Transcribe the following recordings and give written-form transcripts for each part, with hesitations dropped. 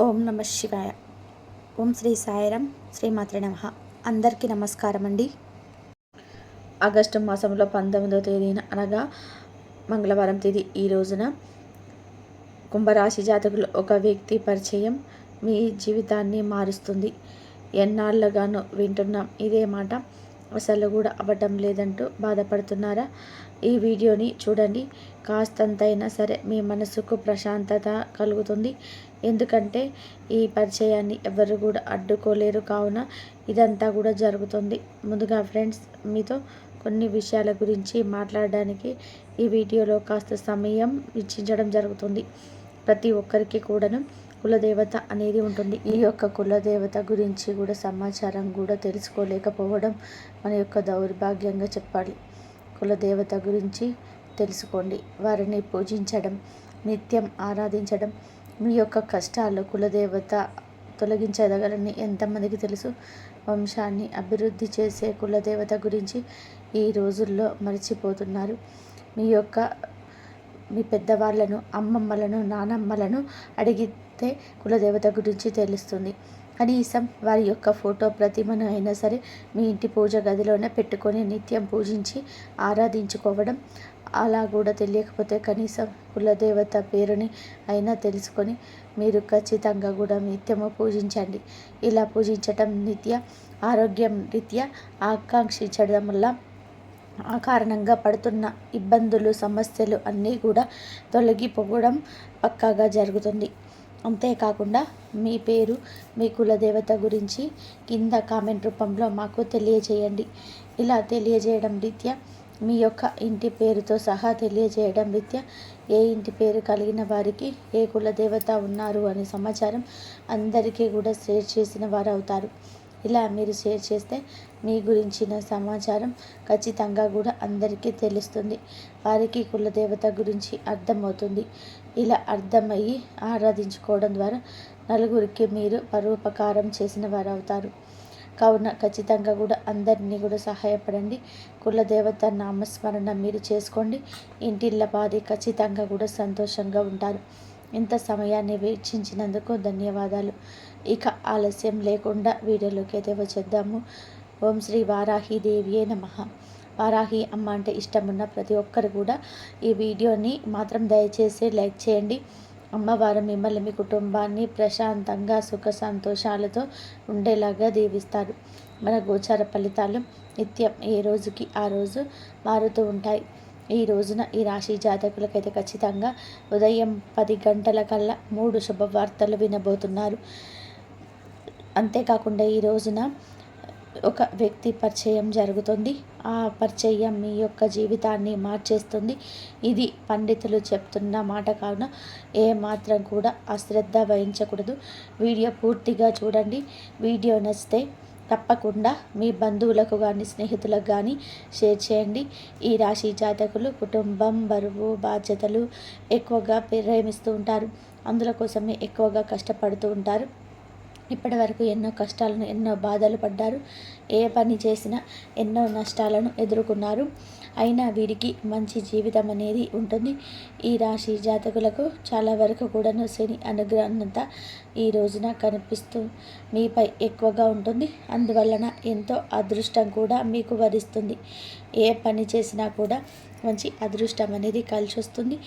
ఓం నమ శివాయ. ఓం శ్రీ సాయిరామ్. శ్రీమాత్రే నమః. అందరికీ నమస్కారం అండి. ఆగస్టు మాసంలో 19వ తేదీన అనగా మంగళవారం తేదీ ఈ రోజున కుంభరాశి జాతకులు ఒక వ్యక్తి పరిచయం మీ జీవితాన్ని మారుస్తుంది. ఎన్నాళ్ళుగానో వింటున్నాం ఇదే మాట, అసలు కూడా అవ్వటం లేదంటూ బాధపడుతున్నారా? ఈ వీడియోని చూడండి. కాస్తంతైనా సరే మీ మనసుకు ప్రశాంతత కలుగుతుంది. ఎందుకంటే ఈ పరిచయాన్ని ఎవరు కూడా అడ్డుకోలేరు, కావున ఇదంతా కూడా జరుగుతుంది. ముందుగా ఫ్రెండ్స్, మీతో కొన్ని విషయాల గురించి మాట్లాడడానికి ఈ వీడియోలో కాస్త సమయం వెచ్చించడం జరుగుతుంది. ప్రతి ఒక్కరికి కూడాను కులదేవత అనేది ఉంటుంది. ఈ యొక్క కులదేవత గురించి కూడా సమాచారం కూడా తెలుసుకోలేకపోవడం మన యొక్క దౌర్భాగ్యంగా చెప్పాలి. కులదేవత గురించి తెలుసుకోండి, వారిని పూజించడం, నిత్యం ఆరాధించడం. మీ యొక్క కష్టాలు కులదేవత తొలగించగలని ఎంతమందికి తెలుసు? వంశాన్ని అభివృద్ధి చేసే కులదేవత గురించి ఈ రోజుల్లో మర్చిపోతున్నారు. మీ పెద్దవాళ్ళను, అమ్మమ్మలను, నానమ్మలను అడిగితే కులదేవత గురించి తెలుస్తుంది. కనీసం వారి యొక్క ఫోటో ప్రతిమను అయినా సరే మీ ఇంటి పూజ గదిలోనే పెట్టుకొని నిత్యం పూజించి ఆరాధించుకోవడం. అలా కూడా తెలియకపోతే కనీసం కులదేవత పేరుని అయినా తెలుసుకొని మీరు ఖచ్చితంగా కూడా నిత్యము పూజించండి. ఇలా పూజించటం నిత్య ఆరోగ్యం రీత్యా ఆకాంక్షించడం వల్ల ఆ కారణంగా పడుతున్న ఇబ్బందులు, సమస్యలు అన్నీ కూడా తొలగిపోవడం పక్కాగా జరుగుతుంది. అంతేకాకుండా మీ పేరు, మీ కులదేవత గురించి కింద కామెంట్ రూపంలో మాకు తెలియజేయండి. ఇలా తెలియజేయడం రీత్యా మీ యొక్క ఇంటి పేరుతో సహా తెలియజేయడం రీత్యా ఏ ఇంటి పేరు కలిగిన వారికి ఏ కులదేవత ఉన్నారు అనే సమాచారం అందరికీ కూడా షేర్ చేసిన వారు అవుతారు. ఇలా మీరు షేర్ చేస్తే మీ గురించిన సమాచారం ఖచ్చితంగా కూడా అందరికీ తెలుస్తుంది. వారికి కులదేవత గురించి అర్థమవుతుంది. ఇలా అర్థమయ్యి ఆరాధించుకోవడం ద్వారా నలుగురికి మీరు పరోపకారం చేసిన వారు అవుతారు. కావున ఖచ్చితంగా కూడా అందరినీ కూడా సహాయపడండి. కులదేవత నామస్మరణ మీరు చేసుకోండి. ఇంటిల్లపాది ఖచ్చితంగా కూడా సంతోషంగా ఉంటారు. ఇంత సమయాన్ని వెచ్చించినందుకు ధన్యవాదాలు. ఇక ఆలస్యం లేకుండా వీడియోలోకి అయితే వచ్చేద్దాము. ఓం శ్రీ వారాహీదేవియే నమః. వారాహి అమ్మ అంటే ఇష్టమున్న ప్రతి ఒక్కరు కూడా ఈ వీడియోని మాత్రం దయచేసి లైక్ చేయండి. అమ్మవారు మిమ్మల్ని, మీ కుటుంబాన్ని ప్రశాంతంగా సుఖ సంతోషాలతో ఉండేలాగా దీవిస్తారు. మన గోచార ఫలితాలు నిత్యం ఏ రోజుకి ఆ రోజు మారుతూ ఉంటాయి. ఈ రోజున ఈ రాశి జాతకులకైతే ఖచ్చితంగా ఉదయం 10 గంటల కల్లా 3 శుభవార్తలు వినబోతున్నారు. అంతేకాకుండా ఈ రోజున ఒక వ్యక్తి పరిచయం జరుగుతుంది. ఆ పరిచయం మీ యొక్క జీవితాన్ని మార్చేస్తుంది. ఇది పండితులు చెప్తున్న మాట కావున ఏ మాత్రం కూడా అశ్రద్ధ వహించకూడదు. వీడియో పూర్తిగా చూడండి. వీడియో నచ్చితే తప్పకుండా మీ బంధువులకు కానీ, స్నేహితులకు కానీ షేర్ చేయండి. ఈ రాశి జాతకులు కుటుంబం, బరువు, బాధ్యతలు ఎక్కువగా ప్రేమిస్తూ ఉంటారు. అందులో కోసమే ఎక్కువగా కష్టపడుతూ ఉంటారు. ఇప్పటి వరకు ఎన్నో కష్టాలను, ఎన్నో బాధలు పడ్డారు. ఏ పని చేసినా ఎన్నో నష్టాలను ఎదుర్కొన్నారు. అయినా వీరికి మంచి జీవితం అనేది ఉంటుంది. ఈ రాశి జాతకులకు చాలా వరకు కూడాను శని అనుగ్రహంతా ఈ రోజున కనిపిస్తూ మీపై ఎక్కువగా ఉంటుంది. అందువలన ఎంతో అదృష్టం కూడా మీకు వరిస్తుంది. ఏ పని చేసినా కూడా మంచి అదృష్టం అనేది కలిసి వస్తుంది.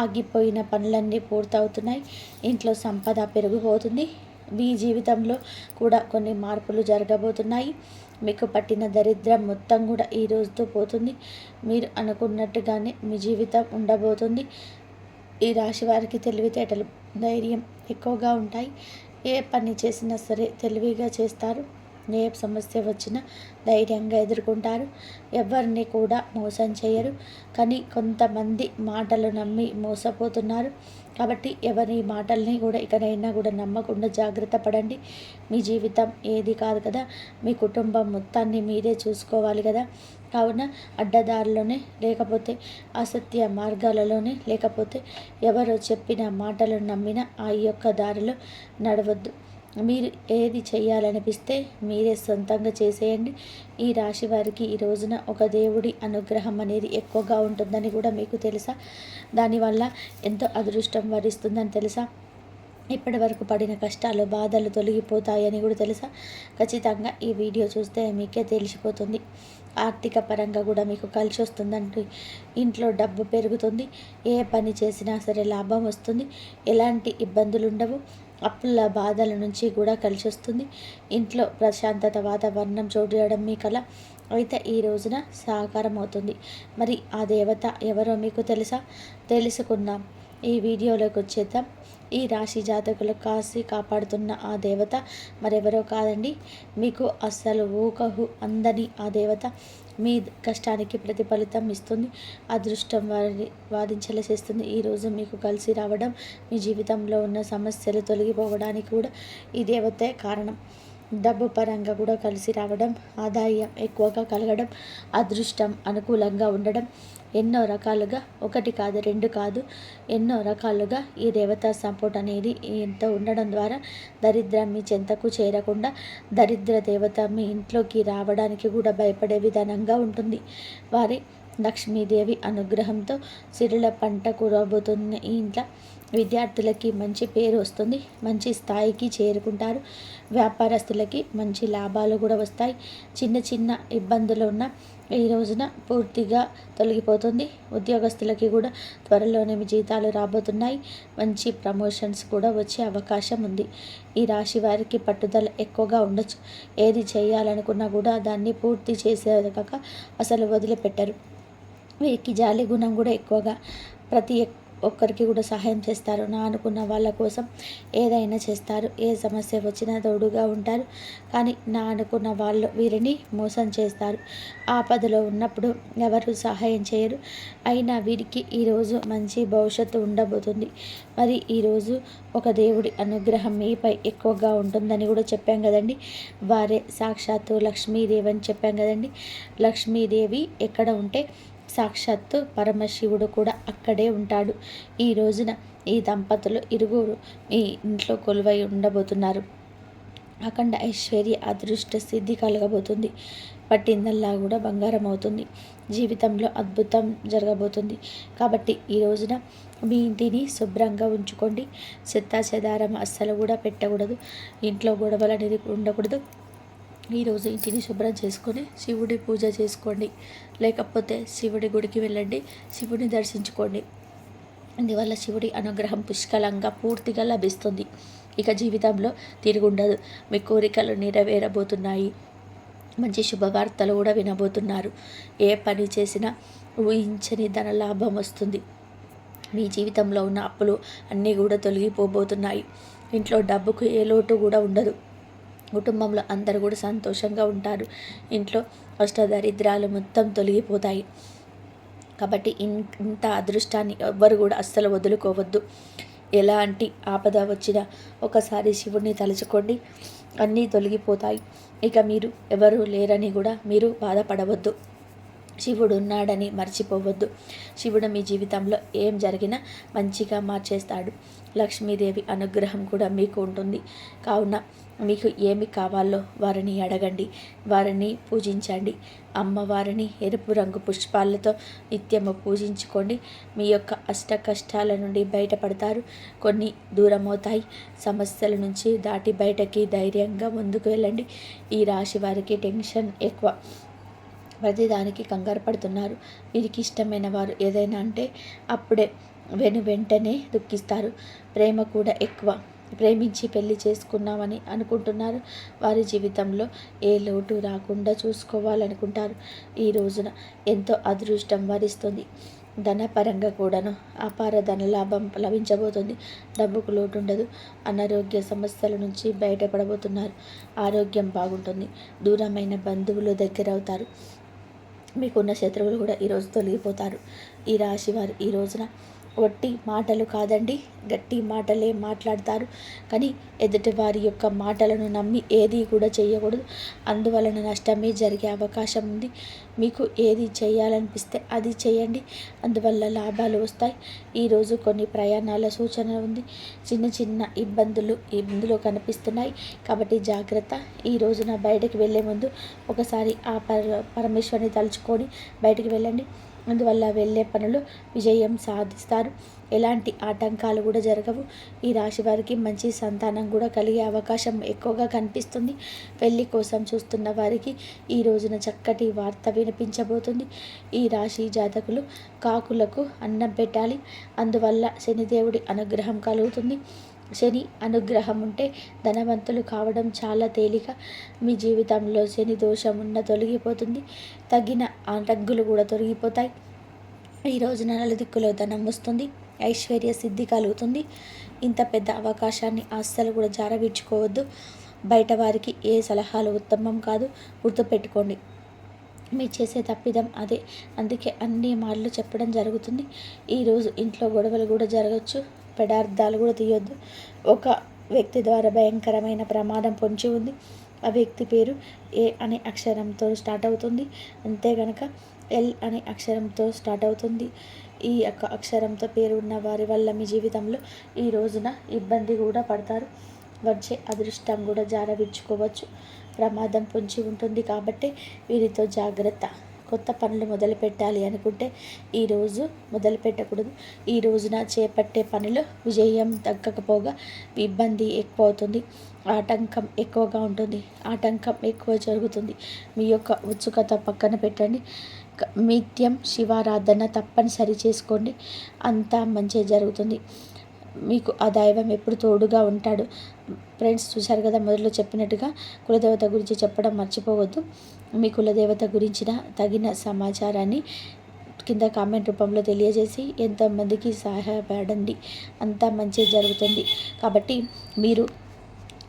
ఆగిపోయిన పనులన్నీ పూర్తవుతున్నాయి. ఇంట్లో సంపద పెరిగిపోతుంది. మీ జీవితంలో కూడా కొన్ని మార్పులు జరగబోతున్నాయి. మీకు పట్టిన దరిద్రం మొత్తం కూడా ఈ రోజుతో పోతుంది. మీరు అనుకున్నట్టుగానే మీ జీవితం ఉండబోతుంది. ఈ రాశి వారికి తెలివితేటలు, ధైర్యం ఎక్కువగా ఉంటాయి. ఏ పని చేసినా సరే తెలివిగా చేస్తారు. ఏ సమస్య వచ్చినా ధైర్యంగా ఎదుర్కొంటారు. ఎవరిని కూడా మోసం చేయరు. కానీ కొంతమంది మాటలు నమ్మి మోసపోతున్నారు. కాబట్టి ఎవరి మాటల్ని కూడా ఇకనైనా కూడా నమ్మకుండా జాగ్రత్త పడండి. మీ జీవితం ఏది కాదు కదా, మీ కుటుంబం మొత్తాన్ని మీరే చూసుకోవాలి కదా. కావున అడ్డదారిలోనే, లేకపోతే అసత్య మార్గాలలోనే, లేకపోతే ఎవరో చెప్పిన మాటలు నమ్మిన ఆ యొక్క దారిలో నడవద్దు. మీరు ఏది చేయాలనిపిస్తే మీరే సొంతంగా చేసేయండి. ఈ రాశి వారికి ఈ రోజున ఒక దేవుడి అనుగ్రహం అనేది ఎక్కువగా ఉంటుందని కూడా మీకు తెలుసా? దానివల్ల ఎంతో అదృష్టం వరిస్తుందని తెలుసా? ఇప్పటి వరకు పడిన కష్టాలు బాధలు తొలగిపోతాయని కూడా తెలుసా? ఖచ్చితంగా ఈ వీడియో చూస్తే మీకే తెలిసిపోతుంది. ఆర్థిక పరంగా కూడా మీకు కలిసి వస్తుందంటే ఇంట్లో డబ్బు పెరుగుతుంది. ఏ పని చేసినా సరే లాభం వస్తుంది. ఎలాంటి ఇబ్బందులు ఉండవు. అప్పుల బాధల నుంచి కూడా కలిసి వస్తుంది. ఇంట్లో ప్రశాంతత వాతావరణం చోటు చేయడం మీ కల అయితే ఈ రోజున సాకారం అవుతుంది. మరి ఆ దేవత ఎవరో మీకు తెలుసా? తెలుసుకుందాం. ఈ వీడియోలోకి వచ్చేద్దాం. ఈ రాశి జాతకులు కాసి కాపాడుతున్న ఆ దేవత మరెవరో కాదండి, మీకు అస్సలు ఊహకు అందని ఆ దేవత మీ కష్టానికి ప్రతిఫలితం ఇస్తుంది. అదృష్టం వాదించేలా చేస్తుంది. ఈరోజు మీకు కలిసి రావడం, మీ జీవితంలో ఉన్న సమస్యలు తొలగిపోవడానికి కూడా ఈ దేవతే కారణం. డబ్బు పరంగా కూడా కలిసి రావడం, ఆదాయం ఎక్కువగా కలగడం, అదృష్టం అనుకూలంగా ఉండడం, ఎన్నో రకాలుగా ఒకటి కాదు రెండు కాదు ఎన్నో రకాలుగా ఈ దేవతా సపోర్ట్ అనేది ఎంతో ఉండడం ద్వారా దరిద్రం మీ చెంతకు చేరకుండా దరిద్ర దేవత మీ ఇంట్లోకి రావడానికి కూడా భయపడే విధానంగా ఉంటుంది. వారి లక్ష్మీదేవి అనుగ్రహంతో సిరుల పంట కురబోతున్న ఈ ఇంట్లో విద్యార్థులకి మంచి పేరు వస్తుంది. మంచి స్థాయికి చేరుకుంటారు. వ్యాపారస్తులకి మంచి లాభాలు కూడా వస్తాయి. చిన్న చిన్న ఇబ్బందులు ఉన్న ఈ రోజున పూర్తిగా తొలగిపోతుంది. ఉద్యోగస్తులకి కూడా త్వరలోనే మీ జీతాలు రాబోతున్నాయి. మంచి ప్రమోషన్స్ కూడా వచ్చే అవకాశం ఉంది. ఈ రాశి వారికి పట్టుదల ఎక్కువగా ఉండొచ్చు. ఏది చేయాలనుకున్నా కూడా దాన్ని పూర్తి చేసేదాకా అసలు వదిలిపెట్టరు. వీరికి జాలి గుణం కూడా ఎక్కువగా. ప్రతి ఒక్కరికి కూడా సహాయం చేస్తారు. నా అనుకున్న వాళ్ళ కోసం ఏదైనా చేస్తారు. ఏ సమస్య వచ్చినా తోడుగా ఉంటారు. కానీ నా అనుకున్న వాళ్ళు వీరిని మోసం చేస్తారు. ఆపదలో ఉన్నప్పుడు ఎవరు సహాయం చేయరు. అయినా వీరికి ఈరోజు మంచి భవిష్యత్తు ఉండబోతుంది. మరి ఈరోజు ఒక దేవుడి అనుగ్రహం మీపై ఎక్కువగా ఉంటుందని కూడా చెప్పాం కదండి. వారే సాక్షాత్తు లక్ష్మీదేవి అని చెప్పాం కదండి. లక్ష్మీదేవి ఎక్కడ ఉంటే సాక్షాత్తు పరమశివుడు కూడా అక్కడే ఉంటాడు. ఈ రోజున ఈ దంపతులు ఇరుగురు మీ ఇంట్లో కొలువై ఉండబోతున్నారు. అఖండ ఐశ్వర్య అదృష్ట సిద్ధి కలగబోతుంది. పట్టిందల్లా కూడా బంగారం అవుతుంది. జీవితంలో అద్భుతం జరగబోతుంది. కాబట్టి ఈ రోజున మీ ఇంటిని శుభ్రంగా ఉంచుకోండి. చెత్తా చెదారం అస్సలు కూడా పెట్టకూడదు. ఇంట్లో గొడవలు అనేది ఉండకూడదు. ఈరోజు ఇంటిని శుభ్రం చేసుకొని శివుడి పూజ చేసుకోండి. లేకపోతే శివుడి గుడికి వెళ్ళండి, శివుడిని దర్శించుకోండి. అందువల్ల శివుడి అనుగ్రహం పుష్కలంగా పూర్తిగా లభిస్తుంది. ఇక జీవితంలో తిరుగుండదు. మీ కోరికలు నెరవేరబోతున్నాయి. మంచి శుభవార్తలు కూడా వినబోతున్నారు. ఏ పని చేసినా ఊహించని ధన లాభం వస్తుంది. మీ జీవితంలో ఉన్న అప్పులు అన్నీ కూడా తొలగిపోబోతున్నాయి. ఇంట్లో డబ్బుకు ఏ లోటు కూడా ఉండదు. కుటుంబంలో అందరూ కూడా సంతోషంగా ఉంటారు. ఇంట్లో అష్టదరిద్రాలు మొత్తం తొలగిపోతాయి. కాబట్టి ఇంత అదృష్టాన్ని ఎవ్వరు కూడా అస్సలు వదులుకోవద్దు. ఎలాంటి ఆపద వచ్చినా ఒకసారి శివుడిని తలుచుకోండి, అన్నీ తొలగిపోతాయి. ఇక మీరు ఎవరు లేరని కూడా మీరు బాధపడవద్దు. శివుడు ఉన్నాడని మర్చిపోవద్దు. శివుడు మీ జీవితంలో ఏం జరిగినా మంచిగా మార్చేస్తాడు. లక్ష్మీదేవి అనుగ్రహం కూడా మీకు ఉంటుంది. కావున మీకు ఏమి కావాలో వారిని అడగండి, వారిని పూజించండి. అమ్మవారిని ఎరుపు రంగు పుష్పాలతో నిత్యము పూజించుకోండి. మీ యొక్క అష్ట కష్టాల నుండి బయటపడతారు. కొన్ని దూరమవుతాయి. సమస్యల నుంచి దాటి బయటకి ధైర్యంగా ముందుకు వెళ్ళండి. ఈ రాశి వారికి టెన్షన్ ఎక్కువ. ప్రతిదానికి కంగారు పడుతున్నారు. వీరికి ఇష్టమైన వారు ఏదైనా అంటే అప్పుడే వెంటనే దుఃఖిస్తారు. ప్రేమ కూడా ఎక్కువ. ప్రేమించి పెళ్లి చేసుకున్నామని అనుకుంటున్నారు. వారి జీవితంలో ఏ లోటు రాకుండా చూసుకోవాలనుకుంటారు. ఈ రోజున ఎంతో అదృష్టం వరిస్తుంది. ధనపరంగా కూడాను అపార ధనలాభం లభించబోతుంది. డబ్బుకు లోటు ఉండదు. అనారోగ్య సమస్యల నుంచి బయటపడబోతున్నారు. ఆరోగ్యం బాగుంటుంది. దూరమైన బంధువులు దగ్గర అవుతారు. మీకున్న శత్రువులు కూడా ఈరోజు తొలగిపోతారు. ఈ రాశి వారు ఈ రోజున వట్టి మాటలు కాదండి, గట్టి మాటలే మాట్లాడతారు. కానీ ఎదుటి వారి యొక్క మాటలను నమ్మి ఏది కూడా చేయకూడదు. అందువలన నష్టమే జరిగే అవకాశం ఉంది. మీకు ఏది చేయాలనిపిస్తే అది చేయండి. అందువల్ల లాభాలు వస్తాయి. ఈరోజు కొన్ని ప్రయాణాల సూచన ఉంది. చిన్న చిన్న ఇబ్బందులు ఇందులో కనిపిస్తున్నాయి. కాబట్టి జాగ్రత్త. ఈ రోజున బయటకు వెళ్ళే ముందు ఒకసారి ఆ పరమేశ్వరిని తలుచుకొని బయటికి వెళ్ళండి. అందువల్ల వెళ్ళే పనులు విజయం సాధిస్తారు. ఎలాంటి ఆటంకాలు కూడా జరగవు. ఈ రాశి వారికి మంచి సంతానం కూడా కలిగే అవకాశం ఎక్కువగా కనిపిస్తుంది. పెళ్లి కోసం చూస్తున్న వారికి ఈ రోజున చక్కటి వార్త వినిపించబోతుంది. ఈ రాశి జాతకులు కాకులకు అన్నం పెట్టాలి. అందువల్ల శనిదేవుడి అనుగ్రహం కలుగుతుంది. శని అనుగ్రహం ఉంటే ధనవంతులు కావడం చాలా తేలిక. మీ జీవితంలో శని దోషం ఉన్న తొలగిపోతుంది. తగిన ఆటంకులు కూడా తొలగిపోతాయి. ఈ రోజున నలుదిక్కులో ధనం వస్తుంది. ఐశ్వర్య సిద్ధి కలుగుతుంది. ఇంత పెద్ద అవకాశాన్ని అస్సలు కూడా జారవిడ్చుకోవద్దు. బయట వారికి ఏ సలహాలు ఉత్తమం కాదు, గుర్తుపెట్టుకోండి. మీరు చేసే తప్పిదం అదే. అందుకే అన్ని మాటలు చెప్పడం జరుగుతుంది. ఈరోజు ఇంట్లో గొడవలు కూడా జరగచ్చు. పదార్థాలు కూడా తీయొద్దు. ఒక వ్యక్తి ద్వారా భయంకరమైన ప్రమాదం పొంచి ఉంది. ఆ వ్యక్తి పేరు ఏ అనే అక్షరంతో స్టార్ట్ అవుతుంది. అంతే గనక ఎల్ అనే అక్షరంతో స్టార్ట్ అవుతుంది. ఈ యొక్క అక్షరంతో పేరు ఉన్న వారి వల్ల మీ జీవితంలో ఈ రోజున ఇబ్బంది కూడా పడతారు. వచ్చే అదృష్టం కూడా జారవిడ్చుకోవచ్చు. ప్రమాదం పొంచి ఉంటుంది కాబట్టి వీరితో జాగ్రత్త. కొత్త పనులు మొదలు పెట్టాలి అనుకుంటే ఈరోజు మొదలు పెట్టకూడదు. ఈ రోజున చేపట్టే పనిలో విజయం తగ్గకపోగా ఇబ్బంది ఎక్కువ అవుతుంది. ఆటంకం ఎక్కువగా ఉంటుంది. ఆటంకం ఎక్కువ జరుగుతుంది. మీ యొక్క ఉత్సుకత పక్కన పెట్టండి. నిత్యం శివారాధన తప్పనిసరి చేసుకోండి. అంతా మంచి జరుగుతుంది. మీకు ఆ దైవం ఎప్పుడు తోడుగా ఉంటాడు. ఫ్రెండ్స్, చూశారు కదా, మొదట్లో చెప్పినట్టుగా కులదేవత గురించి చెప్పడం మర్చిపోవద్దు. మీ కులదేవత గురించిన తగిన సమాచారాన్ని కింద కామెంట్ రూపంలో తెలియజేసి ఎంతోమందికి సహాయపడండి. అంతా మంచి జరుగుతుంది. కాబట్టి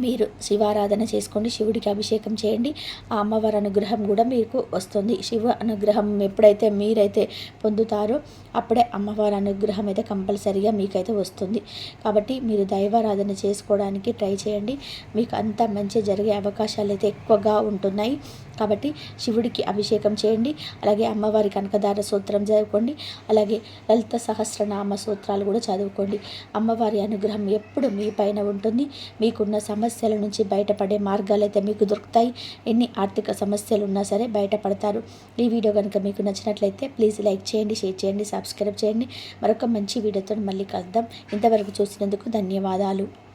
మీరు శివారాధన చేసుకోండి. శివుడికి అభిషేకం చేయండి. ఆ అమ్మవారి అనుగ్రహం కూడా మీకు వస్తుంది. శివ అనుగ్రహం ఎప్పుడైతే మీరైతే పొందుతారో అప్పుడే అమ్మవారి అనుగ్రహం అయితే కంపల్సరీగా మీకైతే వస్తుంది. కాబట్టి మీరు దైవారాధన చేసుకోవడానికి ట్రై చేయండి. మీకు అంతా మంచి జరిగే అవకాశాలు అయితే ఎక్కువగా ఉంటున్నాయి. కాబట్టి శివుడికి అభిషేకం చేయండి. అలాగే అమ్మవారి కనకదార సూత్రం చదువుకోండి. అలాగే లలిత సహస్రనామ సూత్రాలు కూడా చదువుకోండి. అమ్మవారి అనుగ్రహం ఎప్పుడు మీ పైన ఉంటుంది. మీకున్న సమస్యల నుంచి బయటపడే మార్గాలు అయితే మీకు దొరుకుతాయి. ఎన్ని ఆర్థిక సమస్యలు ఉన్నా సరే బయటపడతారు. ఈ వీడియో కనుక మీకు నచ్చినట్లయితే ప్లీజ్ లైక్ చేయండి, షేర్ చేయండి, సబ్స్క్రైబ్ చేయండి. మరొక మంచి వీడియోతో మళ్ళీ కలుద్దాం. ఇంతవరకు చూసినందుకు ధన్యవాదాలు.